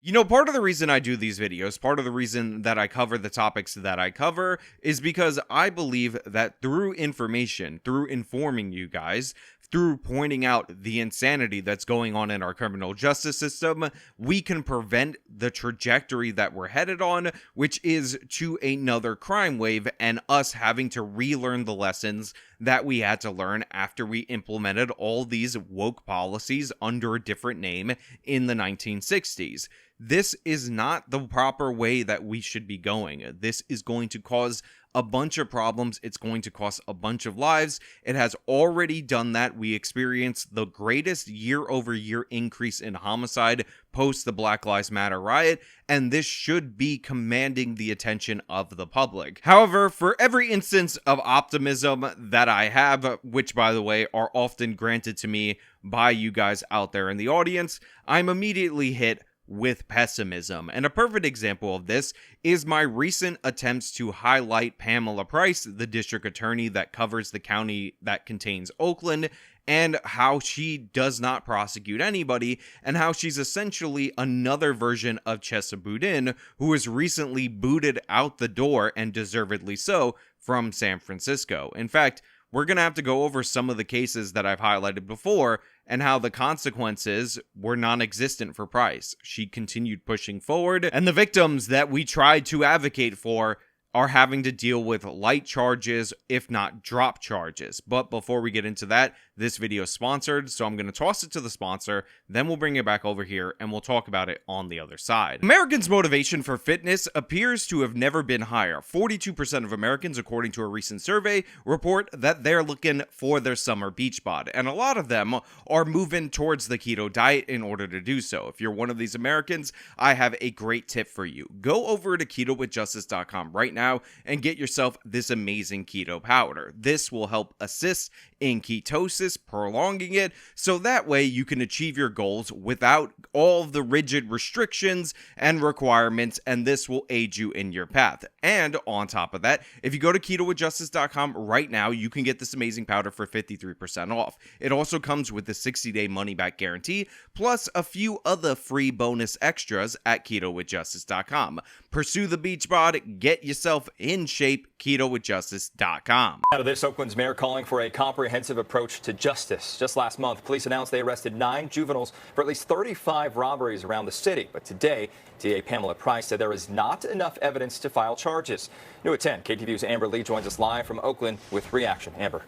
You know, part of the reason I do these videos, part of the reason that I cover the topics that I cover, is because I believe that through information, through informing you guys, through pointing out the insanity that's going on in our criminal justice system, we can prevent the trajectory that we're headed on, which is to another crime wave and us having to relearn the lessons that we had to learn after we implemented all these woke policies under a different name in the 1960s. This is not the proper way that we should be going. This is going to cause a bunch of problems. It's going to cost a bunch of lives. It has already done that. We experienced the greatest year-over-year increase in homicide post the Black Lives Matter riot, and this should be commanding the attention of the public. However, for every instance of optimism that I have, which by the way are often granted to me by you guys out there in the audience, I'm immediately hit with pessimism. And a perfect example of this is my recent attempts to highlight Pamela Price, the district attorney that covers the county that contains Oakland, and how she does not prosecute anybody, and how she's essentially another version of Chesa Boudin, who was recently booted out the door, and deservedly so, from San Francisco. In fact, we're going to have to go over some of the cases that I've highlighted before and how the consequences were non-existent for Price. She continued pushing forward, and the victims that we tried to advocate for are having to deal with light charges, if not drop charges. But before we get into that, this video is sponsored, so I'm going to toss it to the sponsor, then we'll bring it back over here, and we'll talk about it on the other side. Americans' motivation for fitness appears to have never been higher. 42% of Americans, according to a recent survey, report that they're looking for their summer beach bod, and a lot of them are moving towards the keto diet in order to do so. If you're one of these Americans, I have a great tip for you. Go over to ketowithjustice.com right now and get yourself this amazing keto powder. This will help assist in ketosis, prolonging it, so that way you can achieve your goals without all the rigid restrictions and requirements, and this will aid you in your path. And on top of that, if you go to ketowithjustice.com right now, you can get this amazing powder for 53% off. It also comes with a 60-day money-back guarantee, plus a few other free bonus extras at ketowithjustice.com. Pursue the beach bod, get yourself in shape, ketowithjustice.com. Out of this, Oakland's mayor calling for a comprehensive approach to justice. Just last month, police announced they arrested 9 juveniles for at least 35 robberies around the city. But today, DA Pamela Price said there is not enough evidence to file charges. New at 10, KTVU's Amber Lee joins us live from Oakland with reaction. Amber.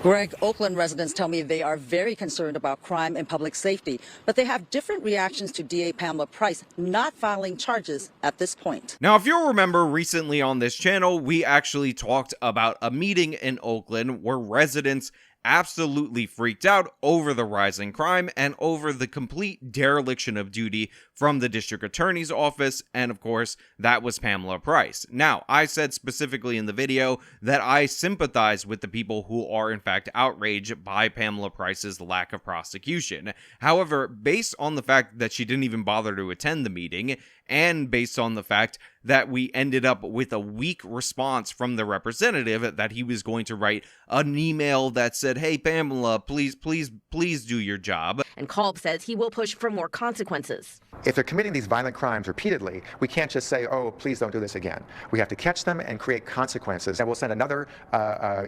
Greg, Oakland residents tell me they are very concerned about crime and public safety, but they have different reactions to DA Pamela Price not filing charges at this point. Now, if you'll remember, recently on this channel, we actually talked about a meeting in Oakland where residents absolutely freaked out over the rising crime and over the complete dereliction of duty from the district attorney's office, and of course, that was Pamela Price. Now, I said specifically in the video that I sympathize with the people who are in fact outraged by Pamela Price's lack of prosecution. However, based on the fact that she didn't even bother to attend the meeting, and based on the fact that we ended up with a weak response from the representative that he was going to write an email that said, "Hey, Pamela, please do your job." And Kolb says he will push for more consequences. If they're committing these violent crimes repeatedly, we can't just say, "Oh, please don't do this again." We have to catch them and create consequences. And we'll send another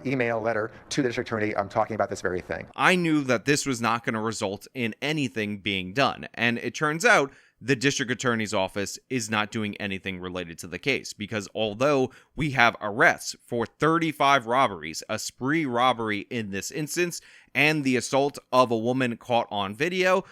email letter to the district attorney talking about this very thing. I knew that this was not going to result in anything being done. And it turns out the district attorney's office is not doing anything related to the case, because although we have arrests for 35 robberies, a spree robbery in this instance, and the assault of a woman caught on video,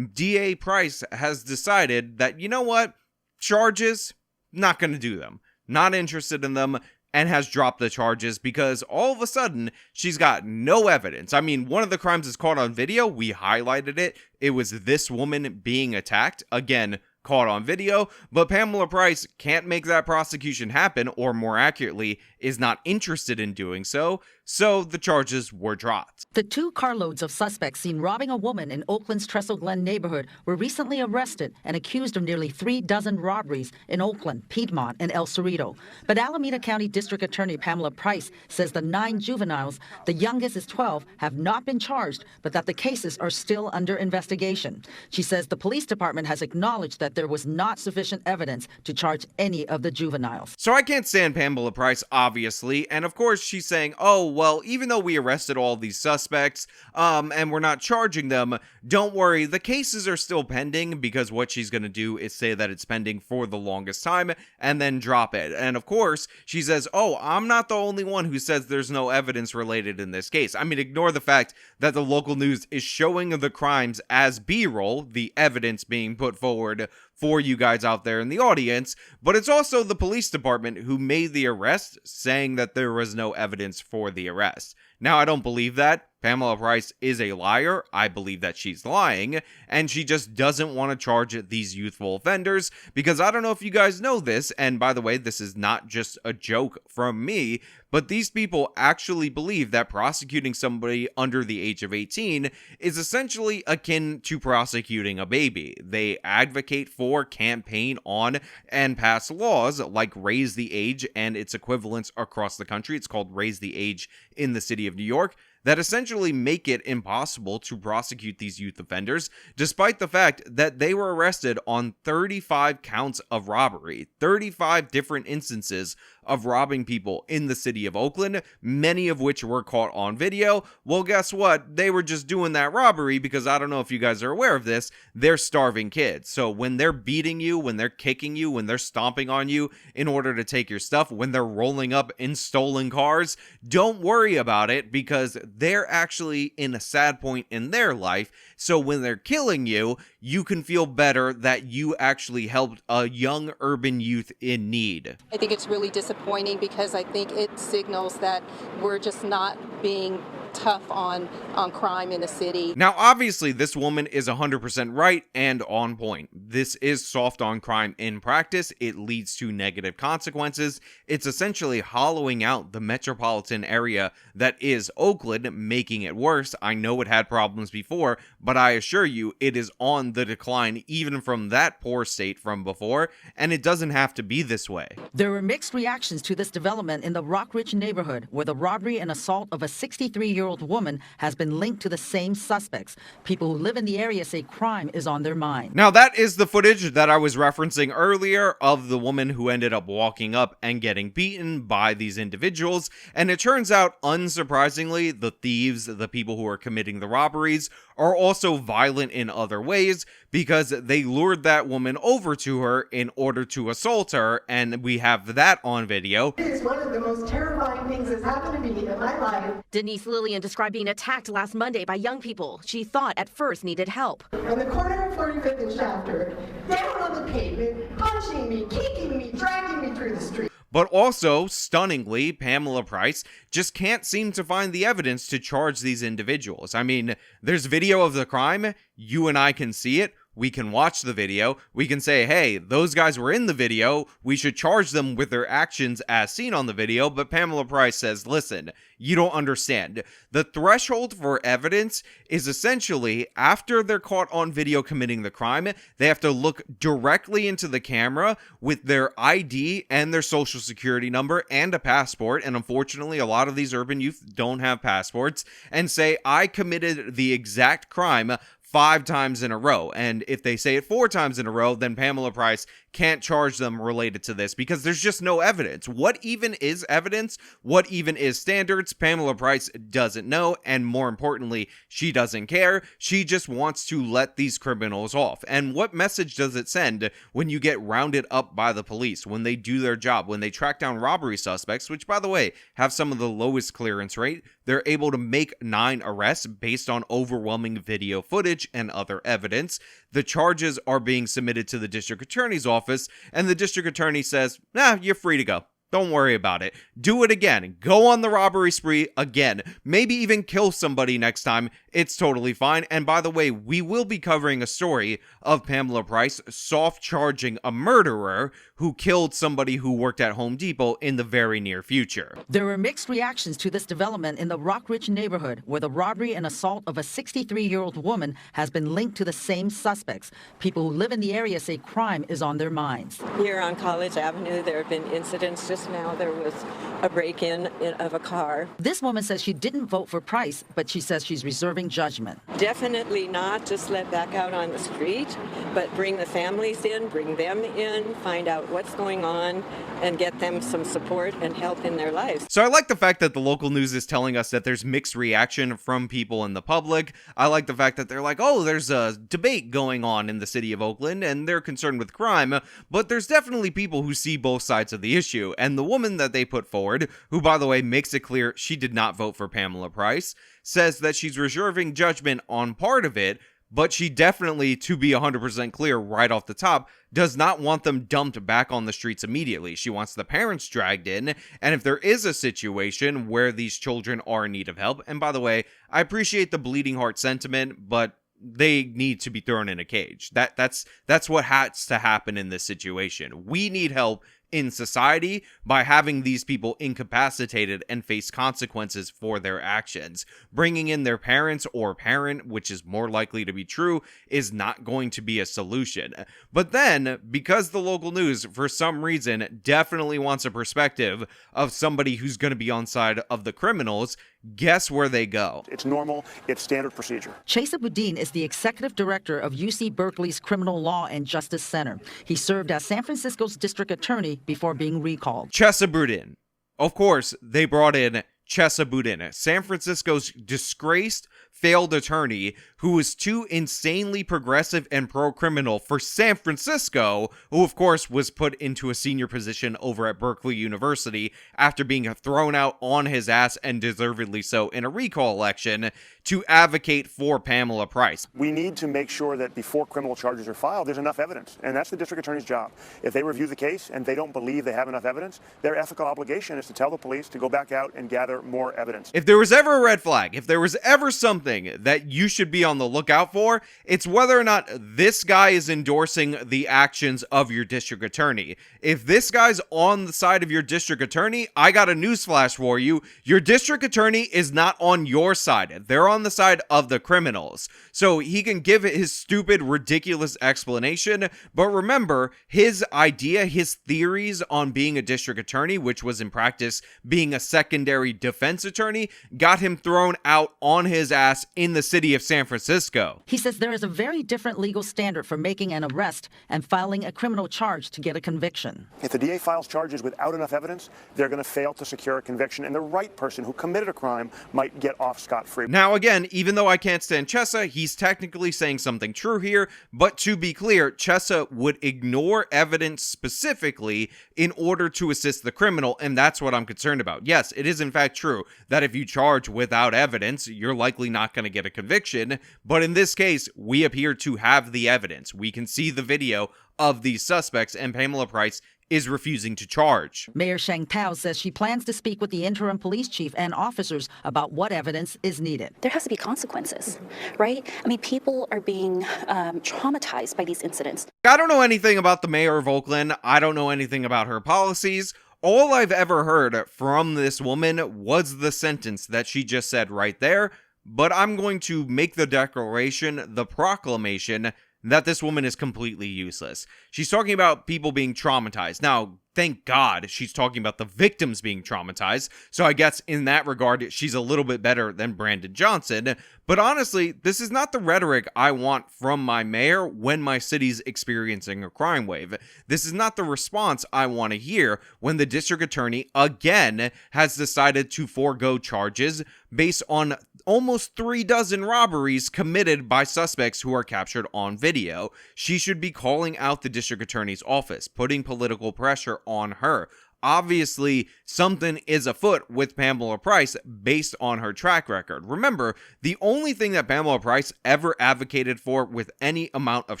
DA Price has decided that, you know what, charges, not going to do them, not interested in them, and has dropped the charges because all of a sudden she's got no evidence. I mean, one of the crimes is caught on video. We highlighted it. It was this woman being attacked. Again, caught on video, but Pamela Price can't make that prosecution happen, or more accurately, is not interested in doing so. so the charges were dropped. The 2 carloads of suspects seen robbing a woman in Oakland's Trestle Glen neighborhood were recently arrested and accused of nearly 3 dozen robberies in Oakland, Piedmont, and El Cerrito. But Alameda County District Attorney Pamela Price says the 9 juveniles, the youngest is 12, have not been charged, but that the cases are still under investigation. She says the police department has acknowledged that there was not sufficient evidence to charge any of the juveniles. So I can't stand Pamela Price, obviously, and of course she's saying, oh, well, even though we arrested all these suspects, and we're not charging them, don't worry, the cases are still pending, because what she's gonna do is say that it's pending for the longest time, and then drop it. And of course, she says, oh, I'm not the only one who says there's no evidence related in this case. I mean, ignore the fact that the local news is showing the crimes as B-roll, the evidence being put forward for you guys out there in the audience, but it's also the police department who made the arrest, saying that there was no evidence for the arrest. Now, I don't believe that. Pamela Price is a liar. I believe that she's lying, and she just doesn't want to charge these youthful offenders, because I don't know if you guys know this, and by the way, this is not just a joke from me, but these people actually believe that prosecuting somebody under the age of 18 is essentially akin to prosecuting a baby. They advocate for, campaign on, and pass laws like raise the age and its equivalents across the country. It's called Raise the Age in the city of New York, that essentially make it impossible to prosecute these youth offenders, despite the fact that they were arrested on 35 counts of robbery, 35 different instances of robbing people in the city of Oakland, many of which were caught on video. Well, guess what? They were just doing that robbery because, I don't know if you guys are aware of this, they're starving kids. So when they're beating you, when they're kicking you, when they're stomping on you in order to take your stuff, when they're rolling up in stolen cars, don't worry about it, because they're actually in a sad point in their life. So when they're killing you, you can feel better that you actually helped a young urban youth in need. I think it's really disappointing, because I think it signals that we're just not being tough on crime in the city. Now, obviously, this woman is 100% right and on point. This is soft on crime in practice. It leads to negative consequences. It's essentially hollowing out the metropolitan area that is Oakland, making it worse. I know it had problems before, but I assure you it is on the decline even from that poor state from before, and it doesn't have to be this way. There were mixed reactions to this development in the Rockridge neighborhood, where the robbery and assault of a 63-year-old woman has been linked to the same suspects. People who live in the area say crime is on their mind. Now, that is the footage that I was referencing earlier of the woman who ended up walking up and getting beaten by these individuals, and it turns out, unsurprisingly, the thieves, the people who are committing the robberies, are also violent in other ways, because they lured that woman over to her in order to assault her, and we have that on video. It is one of the most terrifying things that's happened to me in my life. Denise Lillian described being attacked last Monday by young people she thought at first needed help. On the corner of 45th and Shafter, down on the pavement, punching me, kicking me, dragging me through the street. But also, stunningly, Pamela Price just can't seem to find the evidence to charge these individuals. I mean, there's video of the crime, you and I can see it, we can watch the video, we can say, hey, those guys were in the video, we should charge them with their actions as seen on the video, but Pamela Price says, listen, you don't understand. The threshold for evidence is essentially, after they're caught on video committing the crime, they have to look directly into the camera with their ID and their social security number and a passport, and unfortunately a lot of these urban youth don't have passports, and say, I committed the exact crime 5 times in a row. And if they say it 4 times in a row, then Pamela Price can't charge them related to this, because there's just no evidence. What even is evidence? What even is standards? Pamela Price doesn't know, and more importantly, she doesn't care. She just wants to let these criminals off. And what message does it send when you get rounded up by the police, when they do their job, when they track down robbery suspects, which, by the way, have some of the lowest clearance rate? They're able to make 9 arrests based on overwhelming video footage and other evidence. The charges are being submitted to the district attorney's office, and the district attorney says, nah, you're free to go. Don't worry about it. Do it again. Go on the robbery spree again. Maybe even kill somebody next time It's totally fine. And by the way, we will be covering a story of Pamela Price soft charging a murderer who killed somebody who worked at Home Depot in the very near future. There were mixed reactions to this development in the Rockridge neighborhood, where the robbery and assault of a 63-year-old woman has been linked to the same suspects. People who live in the area say crime is on their minds. Here on College Avenue, there have been incidents. Just now there was a break-in of a car. This woman says she didn't vote for Price, but she says she's reserving judgment. Definitely not just let back out on the street, but bring the families in, bring them in, find out what's going on, and get them some support and help in their lives. So I like the fact that the local news is telling us that there's mixed reaction from people in the public. I like the fact that they're like, oh, there's a debate going on in the city of Oakland and they're concerned with crime, but there's definitely people who see both sides of the issue. And the woman that they put forward, who by the way makes it clear she did not vote for Pamela Price, says that she's reserving judgment on part of it, but she definitely, to be 100% clear right off the top, does not want them dumped back on the streets immediately. She wants the parents dragged in, and if there is a situation where these children are in need of help, and by the way, I appreciate the bleeding heart sentiment, but they need to be thrown in a cage. That's what has to happen in this situation. We need help in society by having these people incapacitated and face consequences for their actions. Bringing in their parents or parent, which is more likely to be true, is not going to be a solution. But then, because the local news, for some reason, definitely wants a perspective of somebody who's going to be on side of the criminals, guess where they go? It's normal. It's standard procedure. Chesa Boudin is the executive director of UC Berkeley's Criminal Law and Justice Center. He served as San Francisco's district attorney before being recalled. Chesa Boudin. Of course, they brought in Chesa Boudin, San Francisco's disgraced, failed attorney who was too insanely progressive and pro-criminal for San Francisco, who of course was put into a senior position over at Berkeley University after being thrown out on his ass, and deservedly so, in a recall election to advocate for Pamela Price. We need to make sure that before criminal charges are filed, there's enough evidence, and that's the district attorney's job. If they review the case and they don't believe they have enough evidence, their ethical obligation is to tell the police to go back out and gather more evidence. If there was ever a red flag, if there was ever something that you should be on the lookout for, it's whether or not this guy is endorsing the actions of your district attorney. If this guy's on the side of your district attorney, I got a newsflash for you. Your district attorney is not on your side. They're on the side of the criminals. So he can give his stupid, ridiculous explanation, but remember, his idea, his theories on being a district attorney, which was in practice being a secondary defense attorney, got him thrown out on his ass in the city of San Francisco. He says there is a very different legal standard for making an arrest and filing a criminal charge to get a conviction. If the DA files charges without enough evidence, they're going to fail to secure a conviction, and the right person who committed a crime might get off scot-free. Now again, even though I can't stand Chesa, he's technically saying something true here, but to be clear, Chesa would ignore evidence specifically in order to assist the criminal, and that's what I'm concerned about. Yes, it is in fact true that if you charge without evidence, you're likely not going to get a conviction, but in this case, we appear to have the evidence. We can see the video of these suspects, and Pamela Price is refusing to charge. Mayor Sheng Tao says she plans to speak with the interim police chief and officers about what evidence is needed. There has to be consequences, right? I mean, people are being traumatized by these incidents. I don't know anything about the mayor of Oakland. I don't know anything about her policies. All I've ever heard from this woman was the sentence that she just said right there, but I'm going to make the declaration, the proclamation, that this woman is completely useless. She's talking about people being traumatized. Now, thank God she's talking about the victims being traumatized, so I guess in that regard, she's a little bit better than Brandon Johnson. But honestly, this is not the rhetoric I want from my mayor when my city's experiencing a crime wave. This is not the response I want to hear when the district attorney, again, has decided to forego charges based on almost 36 robberies committed by suspects who are captured on video. She should be calling out the district attorney's office, putting political pressure on her. Obviously, something is afoot with Pamela Price based on her track record. Remember, the only thing that Pamela Price ever advocated for with any amount of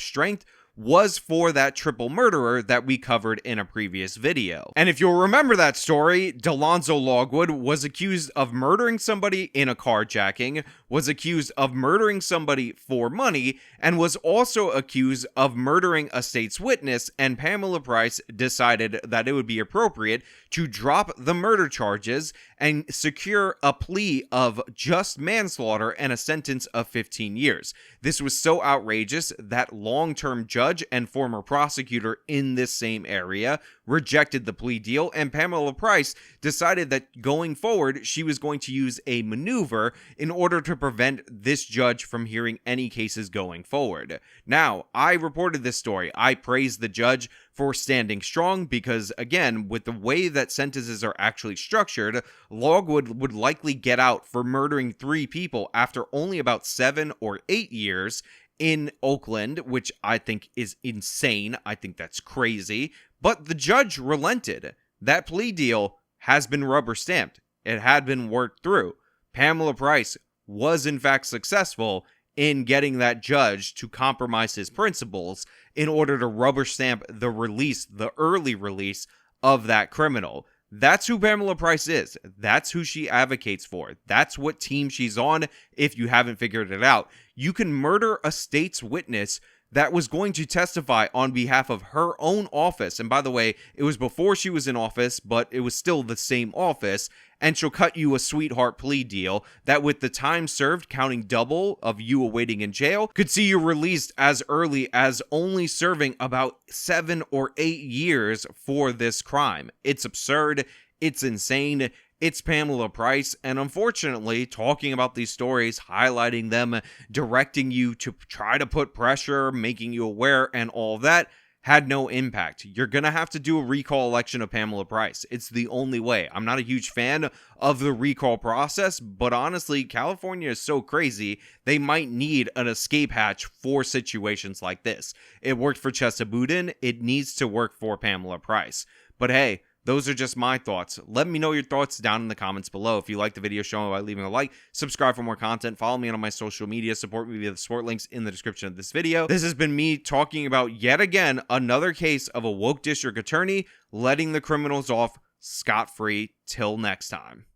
strength was for that triple murderer that we covered in a previous video. And if you'll remember that story, Delonzo Logwood was accused of murdering somebody in a carjacking, was accused of murdering somebody for money, and was also accused of murdering a state's witness, and Pamela Price decided that it would be appropriate to drop the murder charges and secure a plea of just manslaughter and a sentence of 15 years. This was so outrageous that long-term judge and former prosecutor in this same area rejected the plea deal, and Pamela Price decided that going forward, she was going to use a maneuver in order to prevent this judge from hearing any cases going forward. Now, I reported this story. I praised the judge for standing strong because, again, with the way that sentences are actually structured, Logwood would likely get out for murdering 3 people after only about 7 or 8 years in Oakland, which I think is insane. I think that's crazy. But the judge relented. That plea deal has been rubber stamped. It had been worked through. Pamela Price was in fact successful in getting that judge to compromise his principles in order to rubber stamp the release, the early release of that criminal. That's who Pamela Price is. That's who she advocates for. That's what team she's on, if you haven't figured it out. You can murder a state's witness that was going to testify on behalf of her own office. And by the way, it was before she was in office, but it was still the same office. And she'll cut you a sweetheart plea deal that, with the time served counting double of you awaiting in jail, could see you released as early as only serving about 7 or 8 years for this crime. It's absurd. It's insane. It's Pamela Price, and unfortunately, talking about these stories, highlighting them, directing you to try to put pressure, making you aware, and all that, had no impact. You're going to have to do a recall election of Pamela Price. It's the only way. I'm not a huge fan of the recall process, but honestly, California is so crazy, they might need an escape hatch for situations like this. It worked for Chesa Boudin. It needs to work for Pamela Price. But hey, those are just my thoughts. Let me know your thoughts down in the comments below. If you like the video, show me by leaving a like, subscribe for more content, follow me on my social media, support me via the support links in the description of this video. This has been me talking about, yet again, another case of a woke district attorney letting the criminals off scot-free. Till next time.